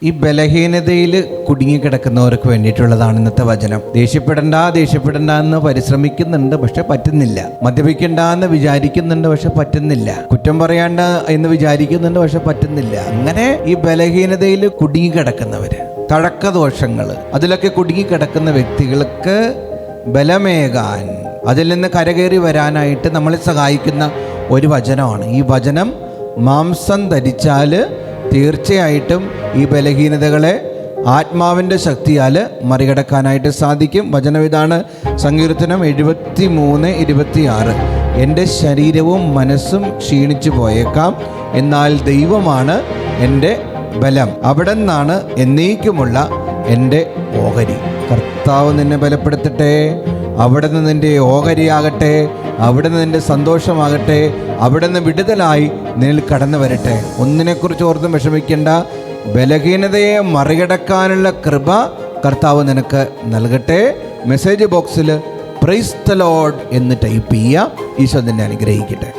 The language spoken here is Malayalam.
ഈ ബലഹീനതയിൽ കുടുങ്ങിക്കിടക്കുന്നവർക്ക് വേണ്ടിയിട്ടുള്ളതാണ് ഇന്നത്തെ വചനം. ദേഷ്യപ്പെടണ്ട എന്ന് പരിശ്രമിക്കുന്നുണ്ട്, പക്ഷെ പറ്റുന്നില്ല. മദ്യപിക്കണ്ട എന്ന് വിചാരിക്കുന്നുണ്ട്, പക്ഷെ പറ്റുന്നില്ല. കുറ്റം പറയണ്ട എന്ന് വിചാരിക്കുന്നുണ്ട്, പക്ഷെ പറ്റുന്നില്ല. അങ്ങനെ ഈ ബലഹീനതയിൽ കുടുങ്ങിക്കിടക്കുന്നവര്, തഴക്കദോഷങ്ങൾ, അതിലൊക്കെ കുടുങ്ങിക്കിടക്കുന്ന വ്യക്തികൾക്ക് ബലമേകാൻ, അതിൽ നിന്ന് കരകയറി വരാനായിട്ട് നമ്മളെ സഹായിക്കുന്ന ഒരു വചനമാണ്. ഈ വചനം മാംസം ധരിച്ചാൽ തീർച്ചയായിട്ടും ഈ ബലഹീനതകളെ ആത്മാവിൻ്റെ ശക്തിയാൽ മറികടക്കാനായിട്ട് സാധിക്കും. വചനം ഇതാണ്, സങ്കീർത്തനം 73:26. എൻ്റെ ശരീരവും മനസ്സും ക്ഷീണിച്ചു പോയേക്കാം, എന്നാൽ ദൈവമാണ് എൻ്റെ ബലം, അവിടെ നിന്നാണ് എന്നേക്കുമുള്ള എൻ്റെ ഓഹരി. കർത്താവ് നിന്നെ ബലപ്പെടുത്തട്ടെ. അവിടെ നിന്ന് നിൻ്റെ ഓഹരിയാകട്ടെ, അവിടെ നിന്ന് നിൻ്റെ സന്തോഷമാകട്ടെ, അവിടെ നിന്ന് വിടുതലായി നിന്നിൽ കടന്നു വരട്ടെ. ഒന്നിനെക്കുറിച്ച് ഓർത്തും വിഷമിക്കേണ്ട. ബലഹീനതയെ മറികടക്കാനുള്ള കൃപ കർത്താവ് നിനക്ക് നൽകട്ടെ. മെസ്സേജ് ബോക്സിൽ പ്രൈസ് ദി ലോർഡ് എന്ന് ടൈപ്പ് ചെയ്യുക. ഈശോ നിന്നെ അനുഗ്രഹിക്കട്ടെ.